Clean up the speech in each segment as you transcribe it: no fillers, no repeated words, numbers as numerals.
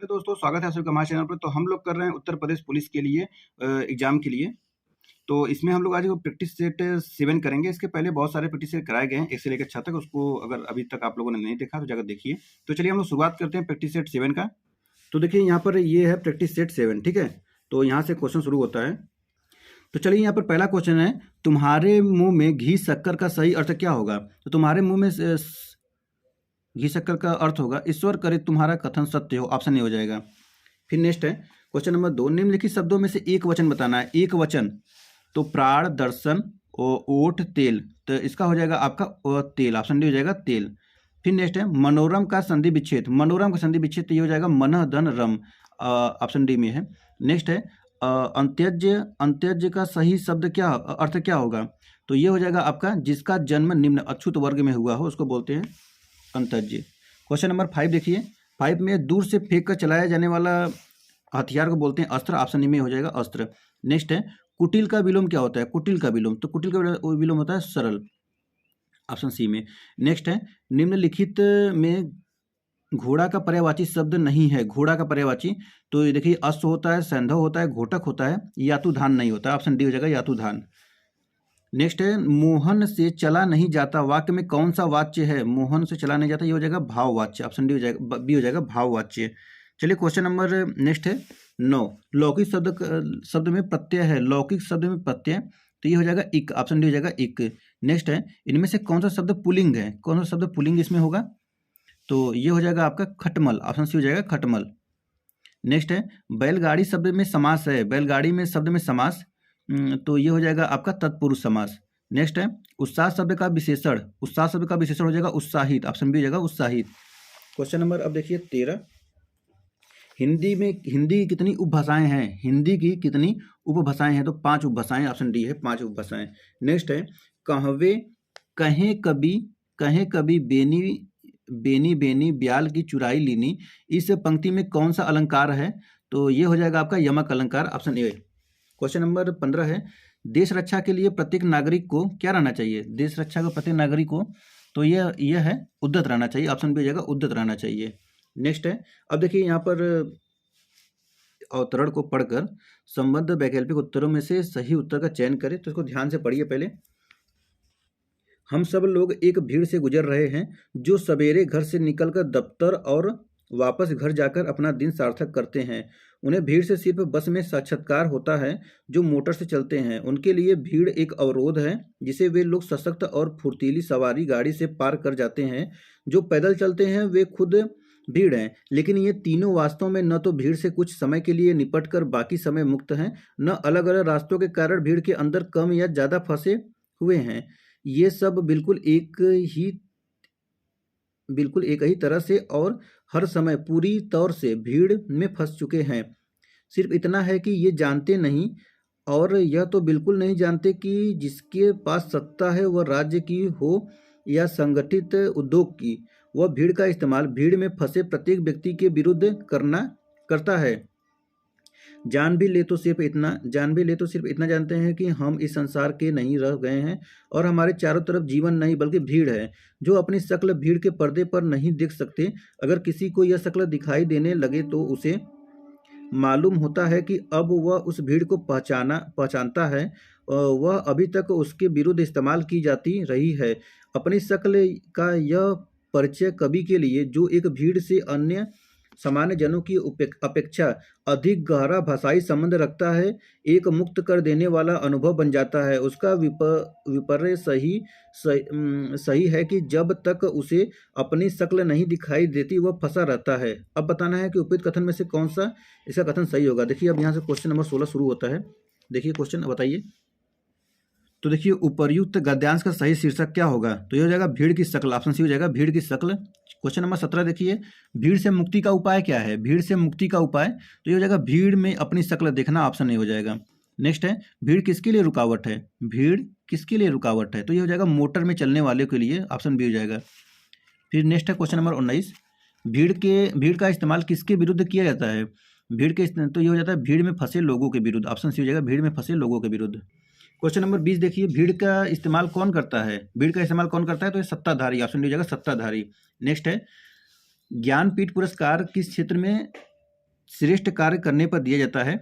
तो दोस्तों स्वागत है आप सबका हमारे चैनल पर। तो हम लोग कर रहे हैं उत्तर प्रदेश पुलिस के लिए एग्जाम के लिए। तो इसमें हम लोग आज प्रैक्टिस सेट 7 करेंगे। इसके पहले बहुत सारे प्रैक्टिस सेट कराए गए हैं 1 से लेकर 6 तक। उसको अगर अभी तक आप लोगों ने नहीं देखा तो जाकर देखिए। तो चलिए हम लोग शुरुआत करते हैं प्रैक्टिस सेट 7 का। तो देखिए यहाँ पर ये है प्रैक्टिस सेट 7, ठीक है। तो यहाँ से क्वेश्चन शुरू होता है। तो चलिए यहाँ पर पहला क्वेश्चन है, तुम्हारे मुंह में घी शक्कर का सही अर्थ क्या होगा। तो तुम्हारे मुंह में घी शक्कर का अर्थ होगा ईश्वर करे तुम्हारा कथन सत्य हो, ऑप्शन ए हो जाएगा। फिर नेक्स्ट है क्वेश्चन नंबर 2, निम्नलिखित शब्दों में से एक वचन बताना है। एक वचन तो प्राण, दर्शन, ओठ, तेल। तो इसका हो जाएगा आपका तेल, ऑप्शन डी हो जाएगा तेल। फिर नेक्स्ट है मनोरम का संधि विच्छेद। मनोरम का संधि विच्छेद तो ये हो जाएगा मन, धन, रम, ऑप्शन डी में है। नेक्स्ट है अंत्यज। अंत्यज का सही शब्द क्या अर्थ क्या होगा। तो ये हो जाएगा आपका जिसका जन्म निम्न अछूत वर्ग में हुआ हो उसको बोलते हैं अंतज्य। क्वेश्चन नंबर 5 देखिए। 5 में दूर से फेंक कर चलाया जाने वाला हथियार को बोलते हैं अस्त्र, ऑप्शन ए में हो जाएगा अस्त्र। नेक्स्ट है कुटिल का विलोम क्या होता है। कुटिल का विलोम तो कुटिल का विलोम होता है सरल, ऑप्शन सी में। नेक्स्ट है निम्नलिखित में घोड़ा का पर्यायवाची शब्द नहीं है। घोड़ा का पर्यायवाची तो ये देखिए अश्व होता है, सैंधव होता है, घोटक होता है, यातुधान नहीं होता, ऑप्शन डी हो जाएगा यातुधान। नेक्स्ट है मोहन से चला नहीं जाता। वाक्य में कौन सा वाच्य है। मोहन से चला नहीं जाता, ये हो जाएगा भाववाच्य, ऑप्शन डी हो जाएगा, बी हो जाएगा भाववाच्य। चलिए क्वेश्चन नंबर नेक्स्ट है 9, लौकिक शब्द में प्रत्यय है। लौकिक शब्द में प्रत्यय तो ये हो जाएगा इक, ऑप्शन डी हो जाएगा इक। नेक्स्ट है इनमें से कौन सा शब्द पुल्लिंग है। कौन सा शब्द पुल्लिंग इसमें होगा। तो ये हो जाएगा आपका खटमल, ऑप्शन सी हो जाएगा खटमल। नेक्स्ट है बैलगाड़ी शब्द में समास है। बैलगाड़ी में शब्द में समास तो ये हो जाएगा आपका तत्पुरुष समास। नेक्स्ट है उत्साह शब्द का विशेषण। उत्साह शब्द का विशेषण हो जाएगा उत्साहित, ऑप्शन बी हो जाएगा उत्साहित। क्वेश्चन नंबर अब देखिए 13, हिंदी की कितनी उपभाषाएं हैं। हिंदी की कितनी उपभाषाएं हैं। तो 5 उपभाषाएं, ऑप्शन डी है 5 उपभाषाएं। नेक्स्ट है कहवे, कहें कभी बेनी बेनी बेनी ब्याल की चुराई लीनी। इस पंक्ति में कौन सा अलंकार है। तो ये हो जाएगा आपका यमक अलंकार, ऑप्शन ए। क्वेश्चन नंबर 15 है देश रक्षा के लिए प्रत्येक नागरिक को क्या रहना चाहिए। देश रक्षा का प्रत्येक नागरिक को तो यह है उद्यत रहना चाहिए, ऑप्शन बी हो जाएगा उद्यत रहना चाहिए। नेक्स्ट है अब देखिए यहाँ पर अवतरण को पढ़कर संबद्ध वैकल्पिक उत्तरों में से सही उत्तर का चयन करें। तो इसको ध्यान से पढ़िए पहले। हम सब लोग एक भीड़ से गुजर रहे हैं जो सवेरे घर से निकलकर दफ्तर और वापस घर जाकर अपना दिन सार्थक करते हैं। उन्हें भीड़ से सिर्फ बस में साक्षात्कार होता है जो मोटर से चलते हैं। उनके लिए भीड़ एक अवरोध है जिसे वे लोग सशक्त और फुर्तीली सवारी गाड़ी से पार कर जाते हैं। जो पैदल चलते हैं वे खुद भीड़ हैं, लेकिन ये तीनों वास्तव में न तो भीड़ से कुछ समय के लिए निपट कर बाकी समय मुक्त हैं, न अलग अलग रास्तों के कारण भीड़ के अंदर कम या ज़्यादा फंसे हुए हैं। ये सब बिल्कुल एक ही तरह से और हर समय पूरी तौर से भीड़ में फंस चुके हैं। सिर्फ इतना है कि ये जानते नहीं, और यह तो बिल्कुल नहीं जानते कि जिसके पास सत्ता है वह राज्य की हो या संगठित उद्योग की, वह भीड़ का इस्तेमाल भीड़ में फंसे प्रत्येक व्यक्ति के विरुद्ध करता है। जान भी ले तो सिर्फ इतना जानते हैं कि हम इस संसार के नहीं रह गए हैं और हमारे चारों तरफ जीवन नहीं बल्कि भीड़ है जो अपनी शक्ल भीड़ के पर्दे पर नहीं देख सकते। अगर किसी को यह शक्ल दिखाई देने लगे तो उसे मालूम होता है कि अब वह उस भीड़ को पहचानता है। वह अभी तक उसके विरुद्ध इस्तेमाल की जाती रही है। अपनी शक्ल का यह परिचय कवि के लिए जो एक भीड़ से अन्य सामान्य जनों की अपेक्षा अधिक गहरा भाषाई संबंध रखता है, एक मुक्त कर देने वाला अनुभव बन जाता है। उसका विपर्य सही है कि जब तक उसे अपनी शक्ल नहीं दिखाई देती वह फंसा रहता है। अब बताना है कि उपयुक्त कथन में से कौन सा इसका कथन सही होगा। देखिए अब यहाँ से क्वेश्चन नंबर 16 शुरू होता है। देखिए क्वेश्चन बताइए। तो देखिए उपर्युक्त गद्यांश का सही शीर्षक क्या होगा। तो ये हो जाएगा भीड़ की शक्ल, ऑप्शन सी हो जाएगा भीड़ की शक्ल। क्वेश्चन नंबर 17 देखिए भीड़ से मुक्ति का उपाय क्या है। भीड़ से मुक्ति का उपाय तो ये हो जाएगा भीड़ में अपनी शक्ल देखना, ऑप्शन ए हो जाएगा। नेक्स्ट है भीड़ किसके लिए रुकावट है। भीड़ किसके लिए रुकावट है तो ये हो जाएगा मोटर में चलने वाले के लिए, ऑप्शन बी हो जाएगा। फिर नेक्स्ट है क्वेश्चन नंबर 19, भीड़ का इस्तेमाल किसके विरुद्ध किया जाता है। भीड़ के तो ये हो जाता है भीड़ में फंसे लोगों के विरुद्ध, ऑप्शन सी हो जाएगा भीड़ में फंसे लोगों के विरुद्ध। क्वेश्चन नंबर 20 देखिए भीड़ का इस्तेमाल कौन करता है। भीड़ का इस्तेमाल कौन करता है तो ये सत्ताधारी, ऑप्शन डी हो जाएगा सत्ताधारी। नेक्स्ट है ज्ञानपीठ पुरस्कार किस क्षेत्र में श्रेष्ठ कार्य करने पर दिया जाता है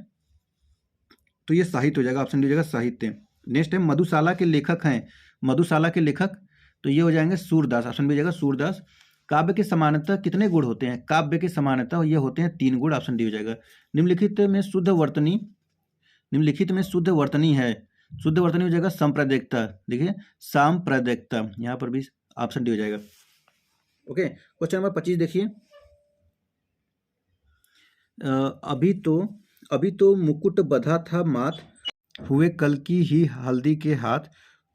तो ये साहित्य हो जाएगा, ऑप्शन डी हो जाएगा साहित्य। नेक्स्ट है मधुशाला के लेखक हैं, मधुशाला के लेखक तो ये हो जाएंगे सूरदास, ऑप्शन बी हो जाएगा सूरदास। काव्य के समानतः कितने गुण होते हैं, काव्य के समानतः ये होते हैं 3 गुण, ऑप्शन डी हो जाएगा। निम्नलिखित में शुद्ध वर्तनी, निम्नलिखित में शुद्ध वर्तनी है, शुद्ध वर्तनी हो जाएगा सांप्रदायिकता, देखिए सांप्रदायिकता, यहाँ पर भी ऑप्शन डी हो जाएगा। ओके, क्वेश्चन नंबर 25 देखिए। अभी तो मुकुट बधा था माथ, हुए कल की ही हल्दी के हाथ,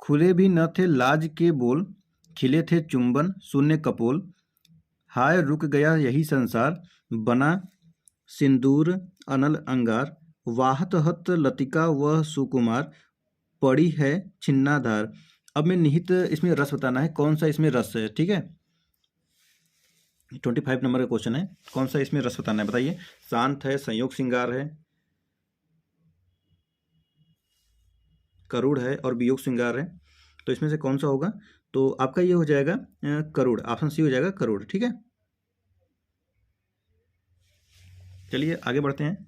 खुले भी न थे लाज के बोल, खिले थे चुंबन शून्य कपोल, हाय रुक गया यही संसार, बना सिंदूर अनल अंगार, वाहत हत लतिका वह सुकुमार, पड़ी है छिन्नाधार। अब में निहित इसमें रस बताना है, कौन सा इसमें रस है, ठीक है। 25 नंबर का क्वेश्चन है, कौन सा इसमें रस बताना है बताइए। शांत है, संयोग श्रृंगार है, करुण है और वियोग श्रृंगार है, तो इसमें से कौन सा होगा, तो आपका ये हो जाएगा करुण, ऑप्शन सी हो जाएगा करुण, ठीक है। चलिए आगे बढ़ते हैं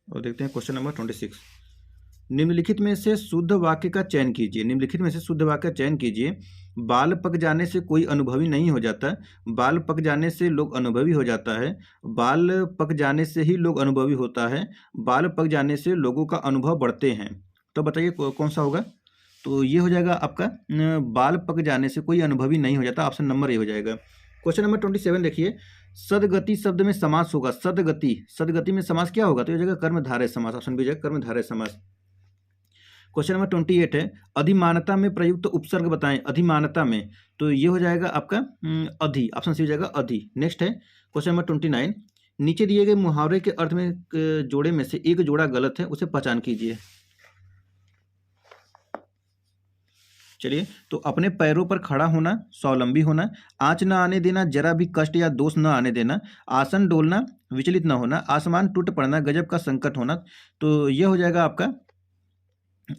और देखते हैं क्वेश्चन नंबर 26। निम्नलिखित में से शुद्ध वाक्य का चयन कीजिए, निम्नलिखित में से शुद्ध वाक्य का चयन कीजिए। बाल पक जाने से कोई अनुभवी नहीं हो जाता, बाल पक जाने से लोग अनुभवी हो जाता है, बाल पक जाने से ही लोग अनुभवी होता है, बाल पक जाने से लोगों का अनुभव बढ़ते हैं। तो बताइए कौन सा होगा, तो ये हो जाएगा आपका बाल पक जाने से कोई अनुभवी नहीं हो जाता, ऑप्शन नंबर ए हो जाएगा। क्वेश्चन नंबर 27 देखिए। सदगति शब्द में समास होगा, सदगति, सदगति में समास क्या होगा, तो ये जगह कर्मधारय समास, ऑप्शन बी जाएगा कर्मधारय समास। क्वेश्चन नंबर 28 है अधिमानता में प्रयुक्त उपसर्ग बताएं, अधिमानता में, तो ये हो जाएगा आपका अधि, ऑप्शन सी हो जाएगा अधि। नेक्स्ट है क्वेश्चन नंबर 29। नीचे दिए गए मुहावरे के अर्थ में जोड़े में से एक जोड़ा गलत है, उसे पहचान कीजिए। चलिए, तो अपने पैरों पर खड़ा होना, स्वावलंबी होना, आंच न आने देना, जरा भी कष्ट या दोष न आने देना, आसन डोलना, विचलित न होना, आसमान टूट पड़ना, गजब का संकट होना, तो ये हो जाएगा आपका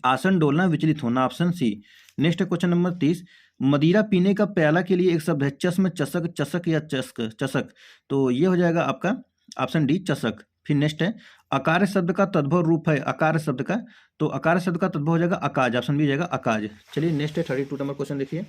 आसन डोलना, विचलित होना, ऑप्शन सी। नेक्स्ट है क्वेश्चन नंबर 30। मदिरा पीने का प्याला के लिए एक शब्द है चश्म, चषक, चषक या चस्क, चषक, तो ये हो जाएगा आपका ऑप्शन डी चषक। फिर नेक्स्ट है अकार शब्द का तद्भव रूप है, अकार शब्द का, तो अकार शब्द का तद्भव हो जाएगा अकाज, ऑप्शन बी हो जाएगा अकाज। चलिए नेक्स्ट है 32 नंबर क्वेश्चन देखिए।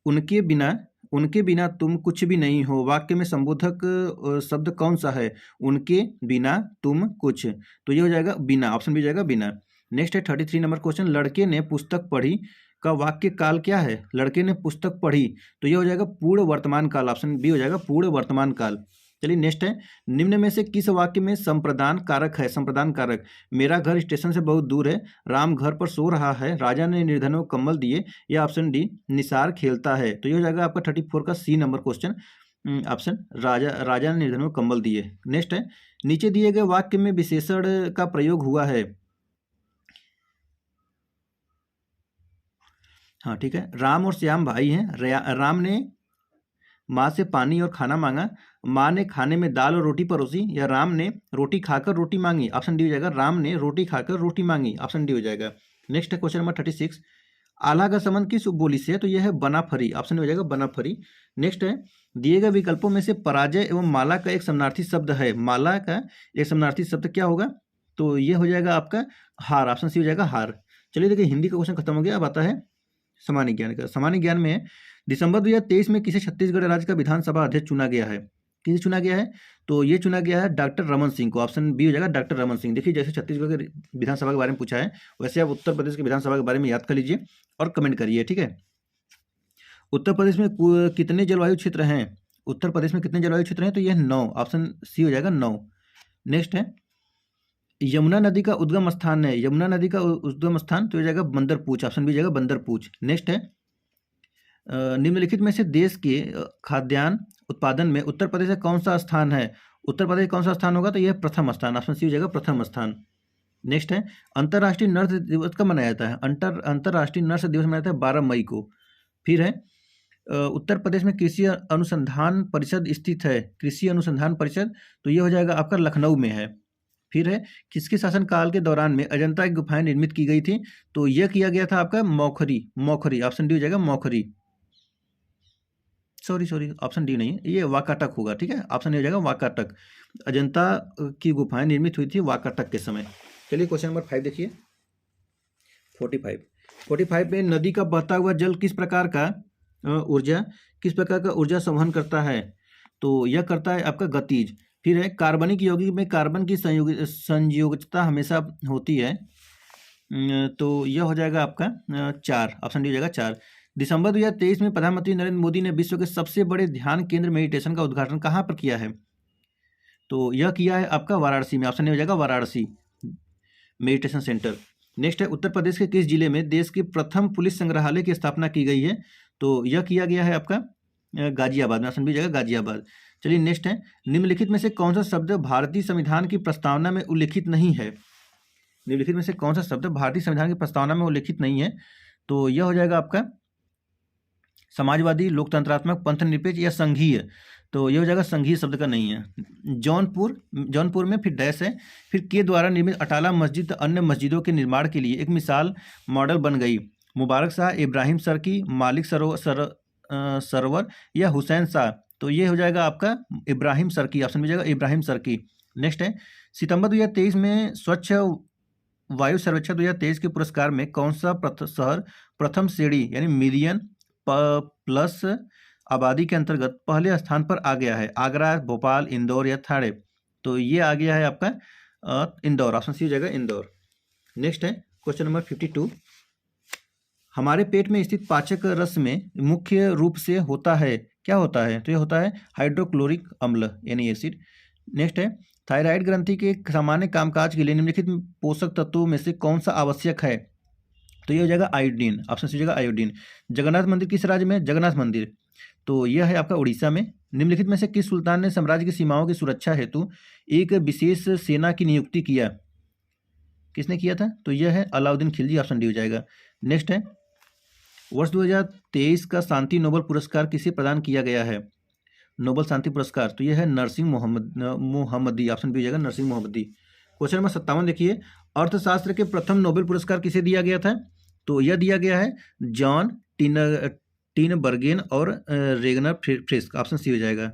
उनके बिना तुम कुछ भी नहीं हो, वाक्य में संबोधक शब्द कौन सा है, उनके बिना तुम कुछ, तो ये हो जाएगा बिना, ऑप्शन बी हो जाएगा बिना। नेक्स्ट है 33 नंबर क्वेश्चन। लड़के ने पुस्तक पढ़ी का वाक्य काल क्या है, लड़के ने पुस्तक पढ़ी, तो ये हो जाएगा पूर्ण वर्तमान काल, ऑप्शन बी हो जाएगा पूर्ण वर्तमान काल। चलिए नेक्स्ट है निम्न में से किस वाक्य में संप्रदान कारक है, संप्रदान कारक, मेरा घर स्टेशन से बहुत दूर है, राम घर पर सो रहा है, राजा ने निर्धनों को कम्बल दिए, या ऑप्शन डी निसार खेलता है, तो ये हो जाएगा आपका 34 का सी नंबर क्वेश्चन, ऑप्शन राजा ने निर्धनों को कम्बल दिए। नेक्स्ट है नीचे दिए गए वाक्य में विशेषण का प्रयोग हुआ है, हाँ ठीक है, राम और श्याम भाई हैं, राम ने माँ से पानी और खाना मांगा, माँ ने खाने में दाल और रोटी परोसी, या राम ने रोटी खाकर रोटी मांगी, ऑप्शन डी हो जाएगा राम ने रोटी खाकर रोटी मांगी, ऑप्शन डी हो जाएगा। नेक्स्ट है क्वेश्चन नंबर 36। आला का संबंध किस उपबोली से है, तो यह है बनाफरी, ऑप्शन हो जाएगा बनाफरी। नेक्स्ट है दिए गए विकल्पों में से पराजय एवं माला का एक समानार्थी शब्द है, माला का एक समानार्थी शब्द क्या होगा, तो ये हो जाएगा आपका हार, ऑप्शन सी हो जाएगा हार। चलिए देखिए हिंदी का क्वेश्चन खत्म हो गया, अब आता है सामान्य ज्ञान का। सामान्य ज्ञान में दिसंबर 2023 में किसे छत्तीसगढ़ राज्य का विधानसभा अध्यक्ष चुना गया है, किसे चुना गया है, तो ये चुना गया है डॉक्टर रमन सिंह को, ऑप्शन बी हो जाएगा डॉक्टर रमन सिंह। देखिए जैसे छत्तीसगढ़ के विधानसभा के बारे में पूछा है वैसे आप उत्तर प्रदेश के विधानसभा के बारे में याद कर लीजिए और कमेंट करिए, ठीक है। उत्तर प्रदेश में कितने जलवायु क्षेत्र हैं, उत्तर प्रदेश में कितने जलवायु क्षेत्र हैं, तो यह 9, ऑप्शन सी हो जाएगा 9। नेक्स्ट है यमुना नदी का उद्गम स्थान है, यमुना नदी का उद्गम स्थान, तो हो जाएगा बंदरपूछ, ऑप्शन बी हो जाएगा बंदरपूछ। नेक्स्ट है निम्नलिखित में से देश के खाद्यान्न उत्पादन में उत्तर प्रदेश का कौन सा स्थान है, उत्तर प्रदेश कौन सा स्थान होगा, तो यह प्रथम स्थान, ऑप्शन सी हो जाएगा प्रथम स्थान। नेक्स्ट है अंतर्राष्ट्रीय नर्स दिवस कब मनाया जाता है, अंतर्राष्ट्रीय नर्स दिवस मनाया जाता है 12 मई को। फिर है उत्तर प्रदेश में कृषि अनुसंधान परिषद स्थित है, कृषि अनुसंधान परिषद, तो ये हो जाएगा आपका लखनऊ में है। फिर है किसके शासनकाल के दौरान में अजंता की गुफाएं निर्मित की गई थी, तो यह किया गया था आपका मौखरी, ऑप्शन डी हो जाएगा मौखरी। सॉरी ऑप्शन डी नहीं है, ये वाकाटक होगा। ठीक है, ऑप्शन ए हो जाएगा वाकाटक। अजंता की गुफाएं निर्मित हुई थी वाकाटक के समय। चलिए क्वेश्चन नंबर 5 देखिए। 45 में नदी का बहता हुआ जल किस प्रकार का ऊर्जा संवहन करता है? तो यह करता है आपका गतिज। फिर है कार्बनिक यौगिक में कार्बन की संयोजकता हमेशा होती है। तो यह हो जाएगा आपका 4, ऑप्शन डी हो जाएगा 4। दिसंबर 2023 में प्रधानमंत्री नरेंद्र मोदी ने विश्व के सबसे बड़े ध्यान केंद्र मेडिटेशन का उद्घाटन कहाँ पर किया है? तो यह किया है आपका वाराणसी में, ऑप्शन ए हो जाएगा वाराणसी मेडिटेशन सेंटर। नेक्स्ट है उत्तर प्रदेश के किस जिले में देश के प्रथम पुलिस संग्रहालय की स्थापना की गई है? तो यह किया गया है आपका गाजियाबाद में, ऑप्शन बी जाएगा गाजियाबाद। चलिए नेक्स्ट है निम्नलिखित में से कौन सा शब्द भारतीय संविधान की प्रस्तावना में उल्लेखित नहीं है? निम्नलिखित में से कौन सा शब्द भारतीय संविधान की प्रस्तावना में उल्लेखित नहीं है? तो यह हो जाएगा आपका समाजवादी, लोकतंत्रात्मक, पंथनिरपेक्ष या संघीय। तो यह हो जाएगा संघीय शब्द का नहीं है। जौनपुर में फिर डैश है, फिर के द्वारा निर्मित अटाला मस्जिद अन्य मस्जिदों के निर्माण के लिए एक मिसाल मॉडल बन गई। मुबारक शाह, इब्राहिम सरकी, मालिक सरवर या हुसैन शाह। तो ये हो जाएगा आपका इब्राहिम सरकी, ऑप्शन में जाएगा इब्राहिम सरकी। नेक्स्ट है सितंबर 2023 में स्वच्छ वायु सर्वेक्षण 2023 के पुरस्कार में कौन सा शहर प्रथम श्रेणी यानी मिलियन प्लस आबादी के अंतर्गत पहले स्थान पर आ गया है? आगरा, भोपाल, इंदौर या ठाणे। तो ये आ गया है आपका इंदौर, ऑप्शन सी हो जाएगा इंदौर। नेक्स्ट है क्वेश्चन नंबर 52। हमारे पेट में स्थित पाचक रस में मुख्य रूप से होता है, क्या होता है? तो ये होता है हाइड्रोक्लोरिक अम्ल यानी एसिड। नेक्स्ट है थायराइड ग्रंथि के सामान्य कामकाज के लिए निम्नलिखित पोषक तत्वों में से कौन सा आवश्यक है? तो ये हो जाएगा आयोडीन, ऑप्शन सी हो जाएगा आयोडीन। जगन्नाथ मंदिर किस राज्य में? जगन्नाथ मंदिर तो यह है आपका उड़ीसा में। निम्नलिखित में से किस सुल्तान ने साम्राज्य की सीमाओं की सुरक्षा हेतु एक विशेष सेना की नियुक्ति किया? किसने किया था? तो यह है अलाउद्दीन खिलजी, ऑप्शन डी हो जाएगा। नेक्स्ट है वर्ष 2023 का शांति नोबेल पुरस्कार किसे प्रदान किया गया है? नोबेल शांति पुरस्कार तो यह है नरसिंह मोहम्मदी, ऑप्शन बी हो जाएगा नरसिंह मोहम्मदी। क्वेश्चन नंबर 57 देखिए। अर्थशास्त्र के प्रथम नोबेल पुरस्कार किसे दिया गया था? तो यह दिया गया है जॉन टीनबर्गेन और रेगनर फ्रिस्क, ऑप्शन सी हो जाएगा।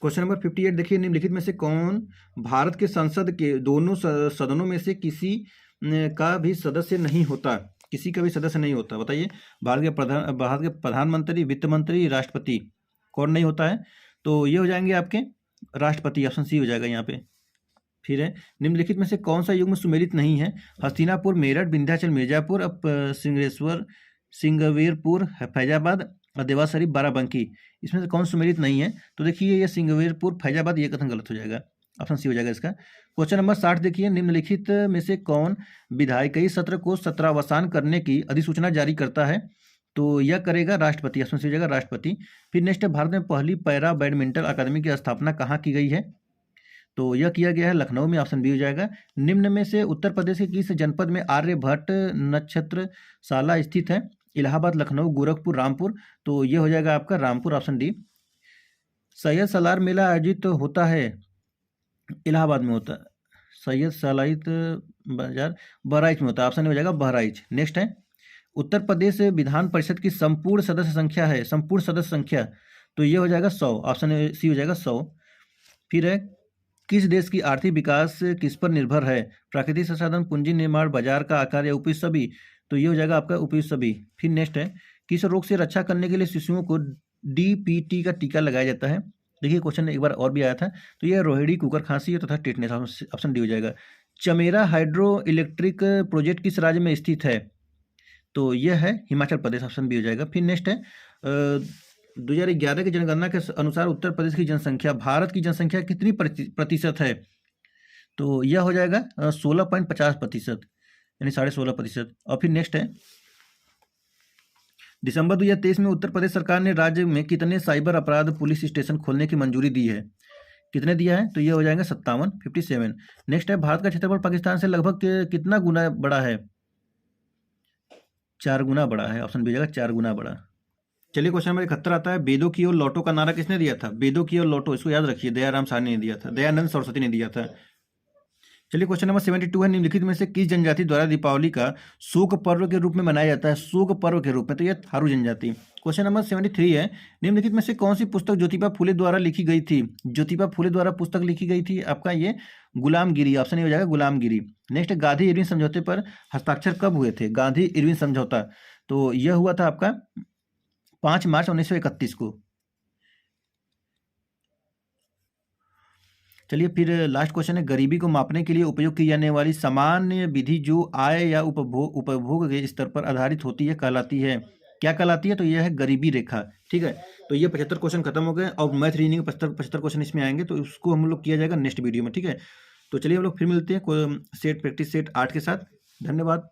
क्वेश्चन नंबर 58 देखिए। निम्नलिखित में से कौन भारत के संसद के दोनों सदनों में से किसी का भी सदस्य नहीं होता? किसी का भी सदस्य नहीं होता, बताइए। भारत के प्रधानमंत्री, वित्त मंत्री, राष्ट्रपति कौन नहीं होता है? तो ये हो जाएंगे आपके राष्ट्रपति, ऑप्शन सी हो जाएगा यहाँ पे। फिर है निम्नलिखित में से कौन सा युग्म सुमेलित नहीं है? हस्तिनापुर, मेरठ, विंध्याचल, मिर्जापुर, सिंगवेरपुर, फैजाबाद और देवास शरीफ, बाराबंकी। इसमें से कौन सुमेलित नहीं है? तो देखिए ये सिंगवेरपुर, फैजाबाद, ये कथन गलत हो जाएगा, ऑप्शन सी हो जाएगा इसका। क्वेश्चन नंबर 60 देखिए। निम्नलिखित में से कौन विधायिका सत्र को सत्रावसान करने की अधिसूचना जारी करता है? तो यह करेगा राष्ट्रपति, ऑप्शन सी हो जाएगा राष्ट्रपति। फिर नेक्स्ट है भारत में पहली पैरा बैडमिंटन अकादमी की स्थापना कहाँ की गई है? तो यह किया गया है लखनऊ में, ऑप्शन बी हो जाएगा। निम्न में से उत्तर प्रदेश के किस जनपद में आर्यभट्ट नक्षत्रशाला स्थित है? इलाहाबाद, लखनऊ, गोरखपुर, रामपुर। तो यह हो जाएगा आपका रामपुर, ऑप्शन डी। सैयद सालार मेला आयोजित होता है इलाहाबाद में होता है। सैयद सालाइत बाजार बहराइच में होता है, ऑप्शन हो जाएगा बहराइच। नेक्स्ट है उत्तर प्रदेश विधान परिषद की संपूर्ण सदस्य संख्या है, संपूर्ण सदस्य संख्या, तो ये हो जाएगा 100, ऑप्शन सी हो जाएगा 100। फिर है किस देश की आर्थिक विकास किस पर निर्भर है? प्राकृतिक संसाधन, पूंजी निर्माण, बाजार का आकार या उपयुक्त सभी। तो ये हो जाएगा आपका उपयुक्त सभी। फिर नेक्स्ट है किस रोग से रक्षा करने के लिए शिशुओं को DPT का टीका लगाया जाता है? देखिए क्वेश्चन एक बार और भी आया था, तो ये रोहिणी, कुकर खांसी तथा टेटनेस, ऑप्शन डी हो जाएगा। चमेरा हाइड्रो इलेक्ट्रिक प्रोजेक्ट किस राज्य में स्थित है? तो यह है हिमाचल प्रदेश, ऑप्शन बी हो जाएगा। फिर नेक्स्ट है 2011 की जनगणना के अनुसार उत्तर प्रदेश की जनसंख्या भारत की जनसंख्या कितनी प्रतिशत है? तो यह हो जाएगा 16.50%, यानी 16.5%। और फिर नेक्स्ट है दिसंबर 2023 में उत्तर प्रदेश सरकार ने राज्य में कितने साइबर अपराध पुलिस स्टेशन खोलने की मंजूरी दी है? कितने दिया है? तो ये हो जाएगा 57। नेक्स्ट है भारत का क्षेत्रफल पाकिस्तान से लगभग कितना गुना बड़ा है? 4 गुना बड़ा है, ऑप्शन बी हो जाएगा 4 गुना बड़ा। चलिए क्वेश्चन नंबर 71 आता है। वेदों की ओर लौटो का नारा किसने दिया था? वेदों की ओर लौटो, इसको याद रखिए, दयाराम साहनी ने दिया था, दयानंद सरस्वती ने दिया था। चलिए क्वेश्चन नंबर 72 है, निम्नलिखित में से किस जनजाति द्वारा दीपावली का शोक पर्व के रूप में मनाया जाता है? शोक पर्व के रूप में, तो यह थारू जनजाति। क्वेश्चन नंबर 73 है, निम्नलिखित में से कौन सी पुस्तक ज्योतिबा फुले द्वारा लिखी गई थी? ज्योतिबा फुले द्वारा पुस्तक लिखी गई थी आपका ये गुलामगिरी, ऑप्शन ए हो जाएगा गुलामगिरी। नेक्स्ट, गांधी इरविन समझौते पर हस्ताक्षर कब हुए थे? गांधी इरविन समझौता, तो यह हुआ था आपका 5 मार्च 1931 को। चलिए फिर लास्ट क्वेश्चन है, गरीबी को मापने के लिए उपयोग की जाने वाली सामान्य विधि जो आय या उपभोग के स्तर पर आधारित होती है कहलाती है, क्या कहलाती है? तो यह है गरीबी रेखा। ठीक है, तो ये 75 क्वेश्चन खत्म हो गए और मैथ रीजनिंग 75 क्वेश्चन इसमें आएंगे, तो उसको हम लोग किया जाएगा नेक्स्ट वीडियो में। ठीक है, तो चलिए हम लोग फिर मिलते हैं सेट प्रैक्टिस सेट 8 के साथ। धन्यवाद।